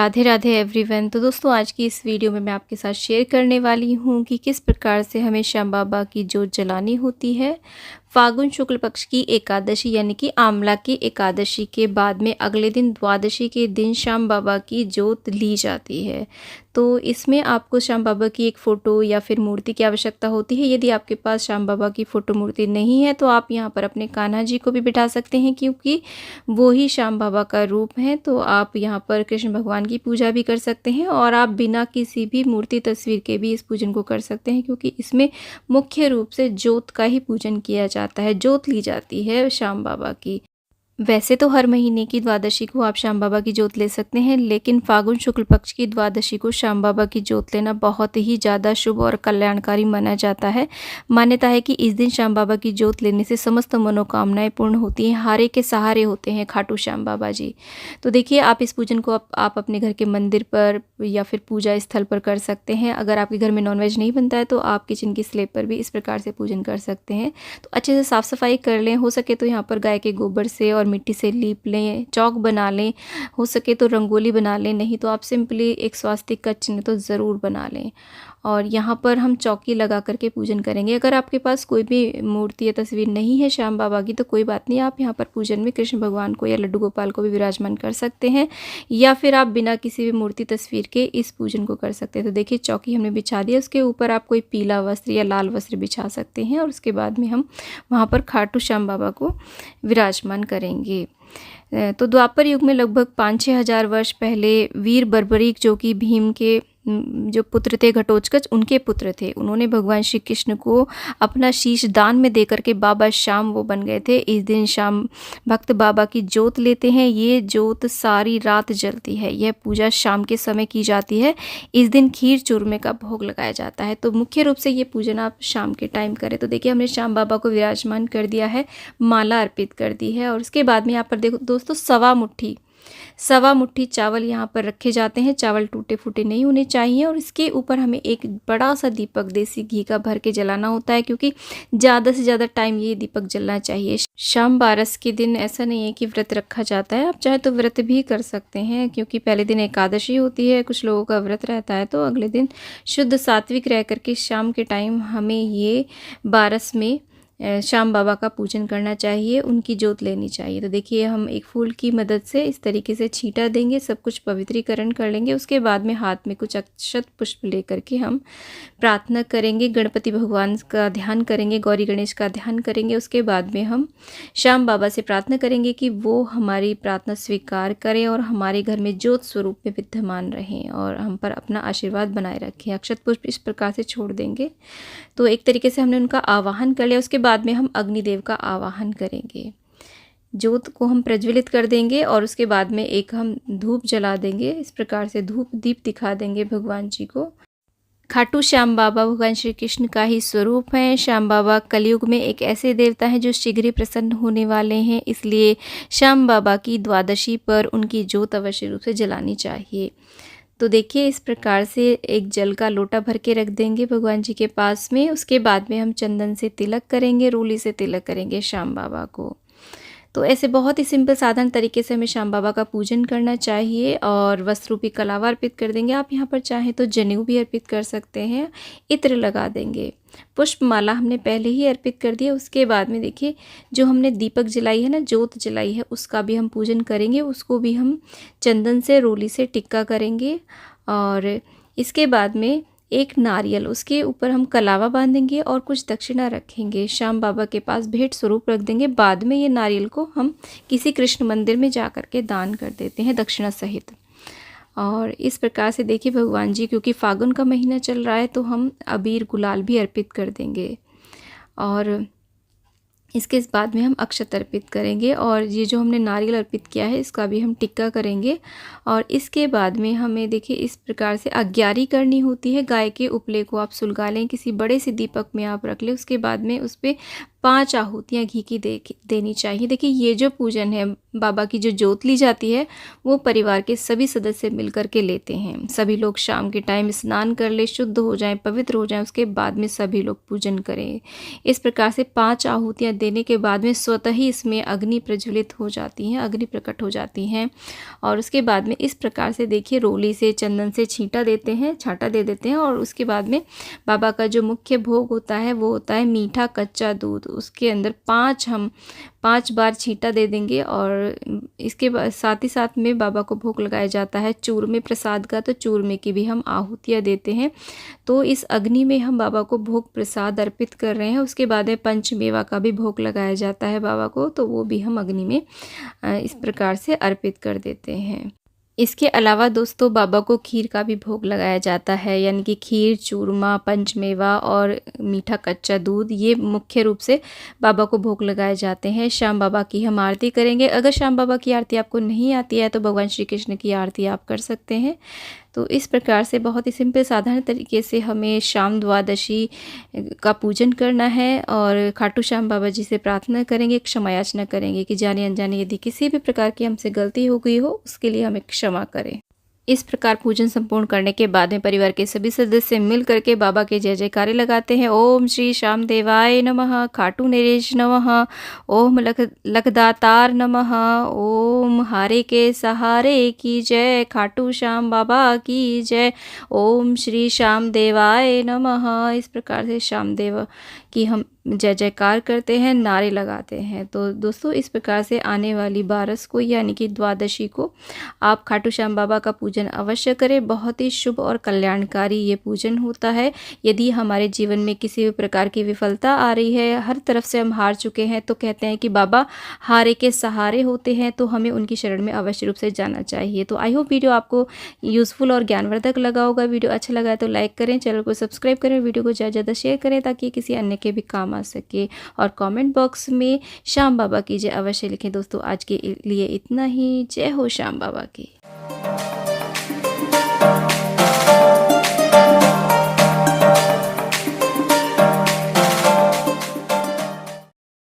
Radhe Radhe everyone. तो दोस्तों, आज की इस वीडियो में मैं आपके साथ शेयर करने वाली हूँ कि किस प्रकार से हमें श्याम बाबा की जोत जलानी होती है। फागुन शुक्ल पक्ष की एकादशी यानी कि आंवला की एकादशी के बाद में अगले दिन द्वादशी के दिन श्याम बाबा की जोत ली जाती है। तो इसमें आपको श्याम बाबा की एक फ़ोटो या फिर मूर्ति की आवश्यकता होती है। यदि आपके पास श्याम बाबा की फ़ोटो मूर्ति नहीं है तो आप यहाँ पर अपने कान्हा जी को भी बिठा सकते हैं, क्योंकि वो ही श्याम बाबा का रूप हैं। तो आप यहाँ पर कृष्ण भगवान की पूजा भी कर सकते हैं और आप बिना किसी भी मूर्ति तस्वीर के भी इस पूजन को कर सकते हैं, क्योंकि इसमें मुख्य रूप से जोत का ही पूजन किया जाता है, जोत ली जाती है श्याम बाबा की। वैसे तो हर महीने की द्वादशी को आप श्याम बाबा की जोत ले सकते हैं, लेकिन फागुन शुक्ल पक्ष की द्वादशी को श्याम बाबा की जोत लेना बहुत ही ज़्यादा शुभ और कल्याणकारी माना जाता है। मान्यता है कि इस दिन श्याम बाबा की जोत लेने से समस्त मनोकामनाएं पूर्ण होती हैं, हारे के सहारे होते हैं खाटू श्याम बाबा जी। तो देखिए, आप इस पूजन को आप अपने घर के मंदिर पर या फिर पूजा स्थल पर कर सकते हैं। अगर आपके घर में नॉनवेज नहीं बनता है तो आप किचन की स्लैब पर भी इस प्रकार से पूजन कर सकते हैं। तो अच्छे से साफ़ सफाई कर लें, हो सके तो यहाँ पर गाय के गोबर से और मिट्टी से लीप लें, चौक बना लें, हो सके तो रंगोली बना लें, नहीं तो आप सिंपली एक स्वास्तिक का चिन्ह तो ज़रूर बना लें। और यहाँ पर हम चौकी लगा करके पूजन करेंगे। अगर आपके पास कोई भी मूर्ति या तस्वीर नहीं है श्याम बाबा की तो कोई बात नहीं, आप यहाँ पर पूजन में कृष्ण भगवान को या लड्डू गोपाल को भी विराजमान कर सकते हैं, या फिर आप बिना किसी भी मूर्ति तस्वीर के इस पूजन को कर सकते हैं। तो देखिए, चौकी हमने बिछा दिया, उसके ऊपर आप कोई पीला वस्त्र या लाल वस्त्र बिछा सकते हैं और उसके बाद में हम वहाँ पर खाटू श्याम बाबा को विराजमान करेंगे। तो द्वापर युग में लगभग 5-6 हज़ार वर्ष पहले वीर बर्बरीक, जो कि भीम के जो पुत्र थे घटोत्कच, उनके पुत्र थे, उन्होंने भगवान श्री कृष्ण को अपना शीश दान में देकर के बाबा श्याम वो बन गए थे। इस दिन श्याम भक्त बाबा की जोत लेते हैं। ये जोत सारी रात जलती है। यह पूजा शाम के समय की जाती है। इस दिन खीर चूरमे का भोग लगाया जाता है। तो मुख्य रूप से ये पूजन आप शाम के टाइम करें। तो देखिए, हमने श्याम बाबा को विराजमान कर दिया है, माला अर्पित कर दी है, और उसके बाद में यहाँ पर देखो दोस्तों, सवा मुट्ठी चावल यहाँ पर रखे जाते हैं। चावल टूटे फूटे नहीं होने चाहिए, और इसके ऊपर हमें एक बड़ा सा दीपक देसी घी का भर के जलाना होता है, क्योंकि ज़्यादा से ज़्यादा टाइम ये दीपक जलना चाहिए। शाम बारस के दिन ऐसा नहीं है कि व्रत रखा जाता है, आप चाहे तो व्रत भी कर सकते हैं, क्योंकि पहले दिन एकादशी होती है, कुछ लोगों का व्रत रहता है। तो अगले दिन शुद्ध सात्विक रह करके शाम के टाइम हमें ये बारस में श्याम बाबा का पूजन करना चाहिए, उनकी जोत लेनी चाहिए। तो देखिए, हम एक फूल की मदद से इस तरीके से छींटा देंगे, सब कुछ पवित्रीकरण कर लेंगे। उसके बाद में हाथ में कुछ अक्षत पुष्प लेकर के हम प्रार्थना करेंगे, गणपति भगवान का ध्यान करेंगे, गौरी गणेश का ध्यान करेंगे। उसके बाद में हम श्याम बाबा से प्रार्थना करेंगे कि वो हमारी प्रार्थना स्वीकार करें और हमारे घर में ज्योत स्वरूप में विद्यमान रहें और हम पर अपना आशीर्वाद बनाए रखें। अक्षत पुष्प इस प्रकार से छोड़ देंगे। तो एक तरीके से हमने उनका आवाहन कर लिया। उसके बाद में हम अग्निदेव का आवाहन करेंगे, ज्योत को हम प्रज्वलित कर देंगे और उसके बाद में एक हम धूप जला देंगे। इस प्रकार से धूप दीप दिखा देंगे भगवान जी को। खाटू श्याम बाबा भगवान श्री कृष्ण का ही स्वरूप हैं। श्याम बाबा कलयुग में एक ऐसे देवता हैं जो शीघ्र ही प्रसन्न होने वाले हैं, इसलिए श्याम बाबा की द्वादशी पर उनकी ज्योत अवश्य रूप से जलानी चाहिए। तो देखिए, इस प्रकार से एक जल का लोटा भर के रख देंगे भगवान जी के पास में। उसके बाद में हम चंदन से तिलक करेंगे, रोली से तिलक करेंगे श्याम बाबा को। तो ऐसे बहुत ही सिंपल साधारण तरीके से हमें श्याम बाबा का पूजन करना चाहिए और वस्त्र रूपी कलावा अर्पित कर देंगे। आप यहाँ पर चाहें तो जनेऊ भी अर्पित कर सकते हैं, इत्र लगा देंगे। पुष्प माला हमने पहले ही अर्पित कर दिया। उसके बाद में देखिए, जो हमने दीपक जलाई है ना, ज्योत जलाई है, उसका भी हम पूजन करेंगे। उसको भी हम चंदन से, रोली से टिक्का करेंगे और इसके बाद में एक नारियल, उसके ऊपर हम कलावा बांधेंगे और कुछ दक्षिणा रखेंगे, श्याम बाबा के पास भेंट स्वरूप रख देंगे। बाद में ये नारियल को हम किसी कृष्ण मंदिर में जा कर के दान कर देते हैं दक्षिणा सहित। और इस प्रकार से देखिए, भगवान जी, क्योंकि फागुन का महीना चल रहा है तो हम अबीर गुलाल भी अर्पित कर देंगे और इसके बाद में हम अक्षत अर्पित करेंगे और ये जो हमने नारियल अर्पित किया है इसका भी हम टिक्का करेंगे। और इसके बाद में हमें देखिए इस प्रकार से अग्यारी करनी होती है। गाय के उपले को आप सुलगा लें, किसी बड़े से दीपक में आप रख लें। उसके बाद में उस पर 5 आहुतियाँ घी की देनी चाहिए। देखिए ये जो पूजन है, बाबा की जो जोत ली जाती है वो परिवार के सभी सदस्य मिलकर के लेते हैं। सभी लोग शाम के टाइम स्नान कर ले, शुद्ध हो जाएं, पवित्र हो जाएं, उसके बाद में सभी लोग पूजन करें। इस प्रकार से 5 आहुतियाँ देने के बाद में स्वतः ही इसमें अग्नि प्रज्वलित हो जाती हैं, अग्नि प्रकट हो जाती हैं। और उसके बाद में इस प्रकार से देखिए रोली से, चंदन से छींटा देते हैं, छांटा दे देते हैं। और उसके बाद में बाबा का जो मुख्य भोग होता है वो होता है मीठा कच्चा दूध। उसके अंदर 5 बार छींटा दे देंगे। और इसके बाद साथ ही साथ में बाबा को भोग लगाया जाता है चूरमे प्रसाद का, तो चूरमे की भी हम आहुतियाँ देते हैं। तो इस अग्नि में हम बाबा को भोग प्रसाद अर्पित कर रहे हैं। उसके बाद में पंचमेवा का भी भोग लगाया जाता है बाबा को, तो वो भी हम अग्नि में इस प्रकार से अर्पित कर देते हैं। इसके अलावा दोस्तों बाबा को खीर का भी भोग लगाया जाता है, यानी कि खीर, चूरमा, पंचमेवा और मीठा कच्चा दूध, ये मुख्य रूप से बाबा को भोग लगाए जाते हैं। श्याम बाबा की हम आरती करेंगे। अगर श्याम बाबा की आरती आपको नहीं आती है तो भगवान श्री कृष्ण की आरती आप कर सकते हैं। तो इस प्रकार से बहुत ही सिंपल साधारण तरीके से हमें शाम द्वादशी का पूजन करना है और खाटू श्याम बाबा जी से प्रार्थना करेंगे, क्षमा याचना करेंगे कि जाने अनजाने यदि किसी भी प्रकार की हमसे गलती हो गई हो उसके लिए हमें क्षमा करें। इस प्रकार पूजन संपूर्ण करने के बाद में परिवार के सभी सदस्य मिल करके बाबा के जय जयकारे लगाते हैं। ओम श्री श्याम देवाय नमः, खाटू नरेश नमः, ओम लखदातार नमः, ओम हारे के सहारे की जय, खाटू श्याम बाबा की जय, ओम श्री श्याम देवाय नमः। इस प्रकार से श्याम देव की हम जय जयकार करते हैं, नारे लगाते हैं। तो दोस्तों इस प्रकार से आने वाली 12 को यानी कि द्वादशी को आप खाटू श्याम बाबा का पूजन अवश्य करें। बहुत ही शुभ और कल्याणकारी ये पूजन होता है। यदि हमारे जीवन में किसी भी प्रकार की विफलता आ रही है, हर तरफ से हम हार चुके हैं, तो कहते हैं कि बाबा हारे के सहारे होते हैं, तो हमें उनकी शरण में अवश्य रूप से जाना चाहिए। तो आई होप वीडियो आपको यूज़फुल और ज्ञानवर्धक लगा होगा। वीडियो अच्छा लगा है तो लाइक करें, चैनल को सब्सक्राइब करें, वीडियो को ज़्यादा ज़्यादा शेयर करें ताकि किसी अन्य के भी काम आ सके। और कमेंट बॉक्स में श्याम बाबा की जय अवश्य लिखें। दोस्तों आज के लिए इतना ही। जय हो श्याम बाबा की।